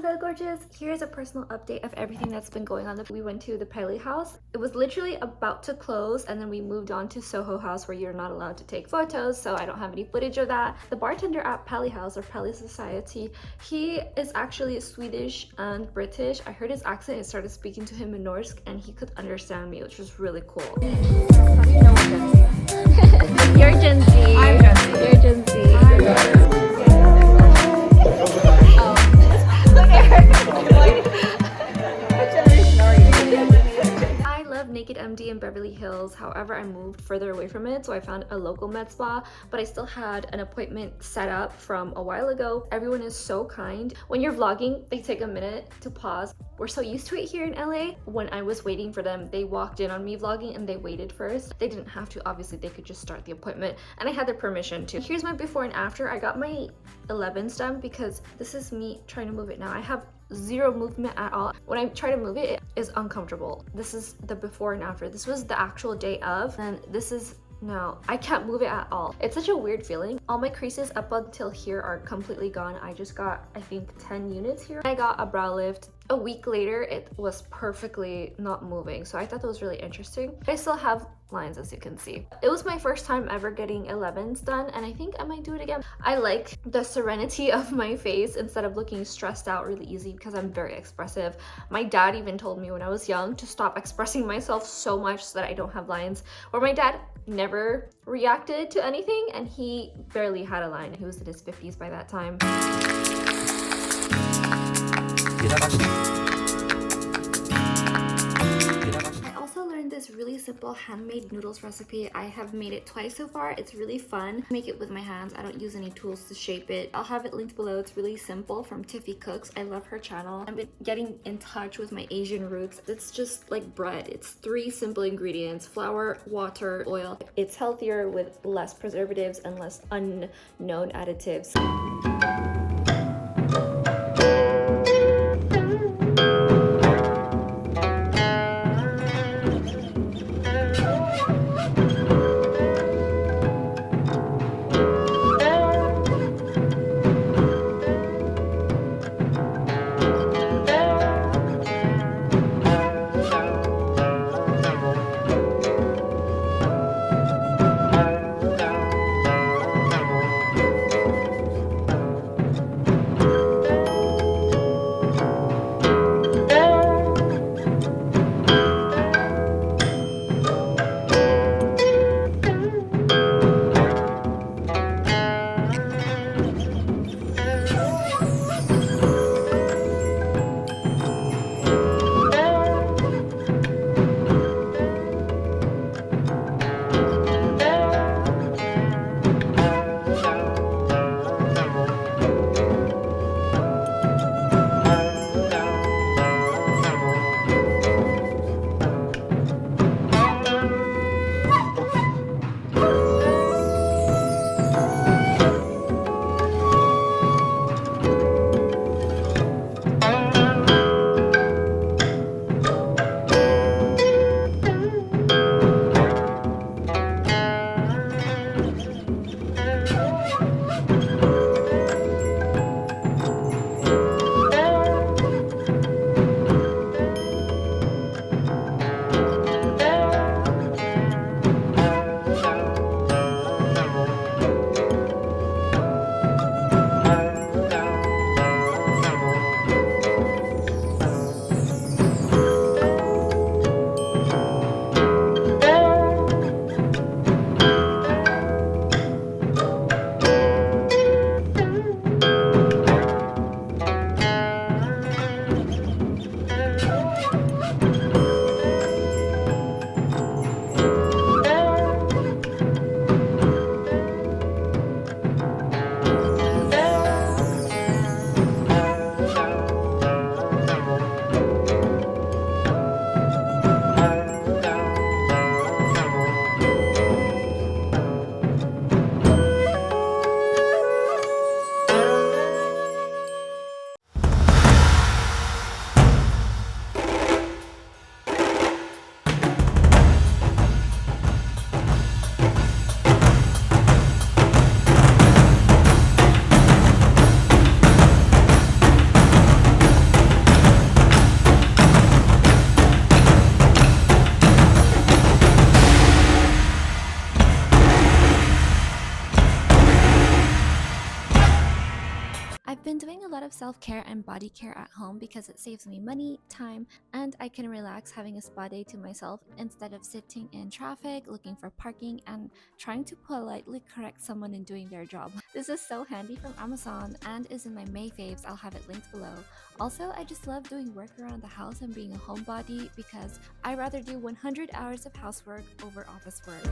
Hello gorgeous, here's a personal update of everything that's been going on. We went to the Pelly house. It was literally about to close and then we moved on to Soho House where you're not allowed to take photos, so I don't have any footage of that. The bartender at Pelly House or Pelly Society, he is actually Swedish and British. I heard his accent and started speaking to him in Norse and he could understand me, which was really cool. No one Gen Z. You're Gen Z. I'm Gen Z. You're Gen Z. I love Naked MD in Beverly Hills. However, I moved further away from it, so I found a local med spa, but I still had an appointment set up from a while ago. Everyone is so kind. When you're vlogging, they take a minute to pause. We're so used to it here in LA. When I was waiting for them, they walked in on me vlogging and they waited first. They didn't have to, obviously they could just start the appointment and I had their permission to. Here's my before and after. I got my 11s done because this is me trying to move it now. I have zero movement at all. When I try to move it, it is uncomfortable. This is the before and after. This was the actual day of, and this is now. I can't move it at all. It's such a weird feeling. All my creases up until here are completely gone. I just got, I think, 10 units here. I got a brow lift. A week later, it was perfectly not moving. So I thought that was really interesting. I still have lines, as you can see. It was my first time ever getting 11s done, and I think I might do it again. I like the serenity of my face instead of looking stressed out really easy because I'm very expressive. My dad even told me when I was young to stop expressing myself so much so that I don't have lines. Or my dad never reacted to anything and he barely had a line. He was in his 50s by that time. I also learned this really simple handmade noodles recipe. I have made it twice so far. It's really fun. I make it with my hands. I don't use any tools to shape it. I'll have it linked below. It's really simple, from Tiffy Cooks. I love her channel. I've been getting in touch with my Asian roots. It's just like bread. It's 3 simple ingredients: flour, water, oil. It's healthier with less preservatives and less unknown additives. self-care and body care at home because it saves me money, time, and I can relax having a spa day to myself instead of sitting in traffic, looking for parking, and trying to politely correct someone in doing their job. This is so handy from Amazon and is in my May faves. I'll have it linked below. Also, I just love doing work around the house and being a homebody because I rather do 100 hours of housework over office work.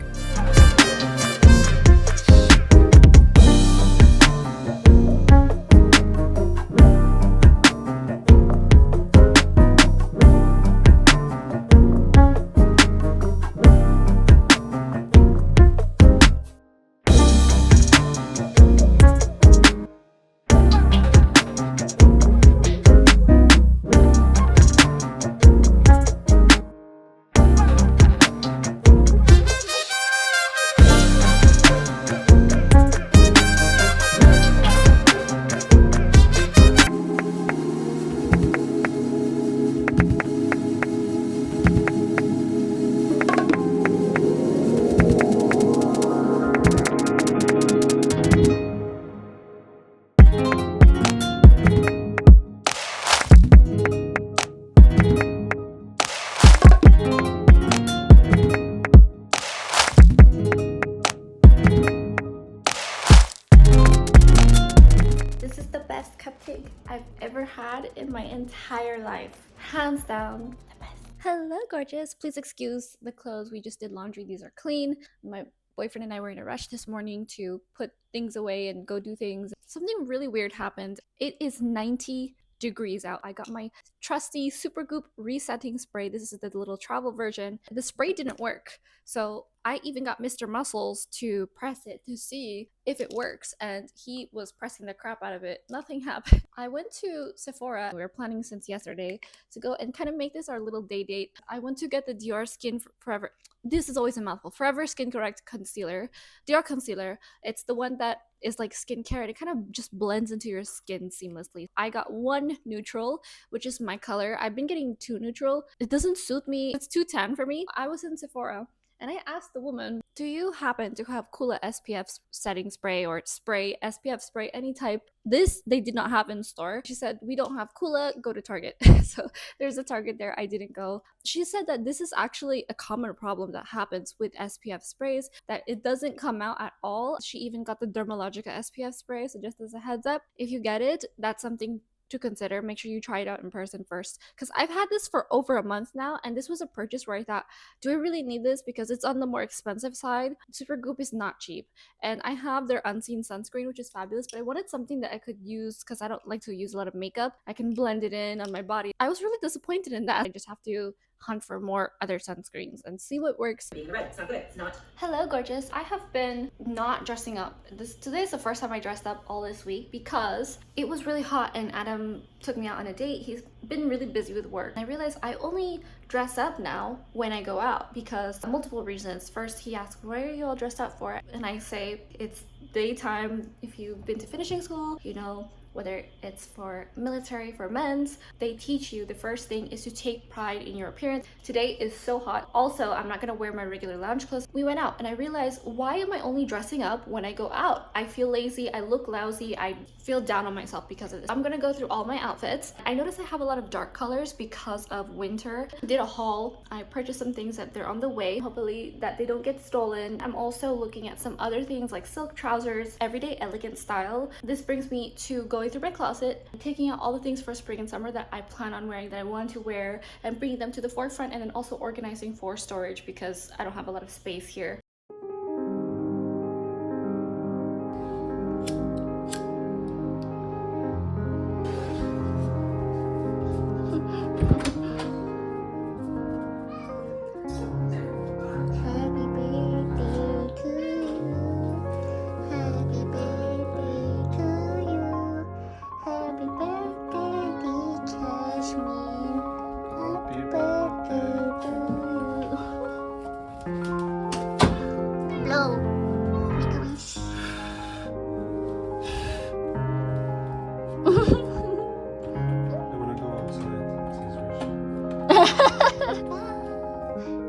This is the best cupcake I've ever had in my entire life. Hands down, the best. Hello, gorgeous. Please excuse the clothes. We just did laundry. These are clean. My boyfriend and I were in a rush this morning to put things away and go do things. Something really weird happened. It is 90 degrees out. I got my trusty Supergoop resetting spray. This is the little travel version. The spray didn't work. So I even got Mr. Muscles to press it to see if it works, and he was pressing the crap out of it. Nothing happened. I went to Sephora. We were planning since yesterday to go and kind of make this our little day date. I went to get the Dior Skin Forever. This is always a mouthful. Forever Skin Correct Concealer. Dior Concealer. It's the one that is like skincare and it kind of just blends into your skin seamlessly. I got one neutral, which is my color. I've been getting two neutral. It doesn't suit me. It's too tan for me. I was in Sephora and I asked the woman, do you happen to have Coola SPF setting spray or spray, SPF spray, any type? This they did not have in store. She said, we don't have Coola, go to Target. So there's a Target there. I didn't go. She said that this is actually a common problem that happens with SPF sprays, that it doesn't come out at all. She even got the Dermalogica SPF spray. So just as a heads up, if you get it, that's something to consider. Make sure you try it out in person first, because I've had this for over a month now, and this was a purchase where I thought, do I really need this? Because it's on the more expensive side. Supergoop is not cheap, and I have their unseen sunscreen, which is fabulous, but I wanted something that I could use because I don't like to use a lot of makeup. I can blend it in on my body. I was really disappointed in that. I just have to hunt for more other sunscreens and see what works. Being right, it's not good, it's not. Hello, gorgeous. I have been not dressing up. Today is the first time I dressed up all this week because it was really hot and Adam took me out on a date. He's been really busy with work. I realized I only dress up now when I go out because multiple reasons. First, he asked, what are you all dressed up for? And I say, it's daytime. If you've been to finishing school, you know, whether it's for military, for men's, they teach you the first thing is to take pride in your appearance. Today is so hot. Also, I'm not gonna wear my regular lounge clothes. We went out and I realized, why am I only dressing up when I go out? I feel lazy, I look lousy, I feel down on myself because of this. I'm gonna go through all my outfits. I noticed I have a lot of dark colors because of winter. I did a haul. I purchased some things that they're on the way, hopefully that they don't get stolen. I'm also looking at some other things like silk trousers, everyday elegant style. This brings me to going through my closet, taking out all the things for spring and summer that I plan on wearing, that I want to wear, and bringing them to the forefront, and then also organizing for storage because I don't have a lot of space here.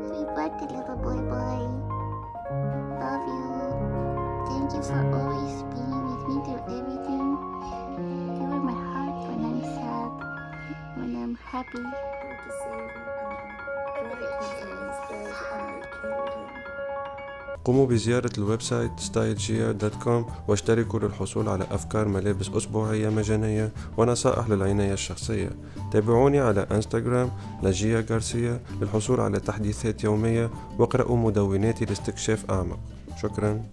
Happy birthday, little boy. Love you. Thank you for always being with me through everything. You were my heart, my puppy. قوموا بزيارة الويب سايت stylegear.com واشتركوا للحصول على أفكار ملابس أسبوعية مجانية ونصائح للعناية الشخصية. تابعوني على انستغرام لاجيا غارسيا للحصول على تحديثات يومية، واقرأوا مدوناتي لاستكشاف أعمق. شكرا.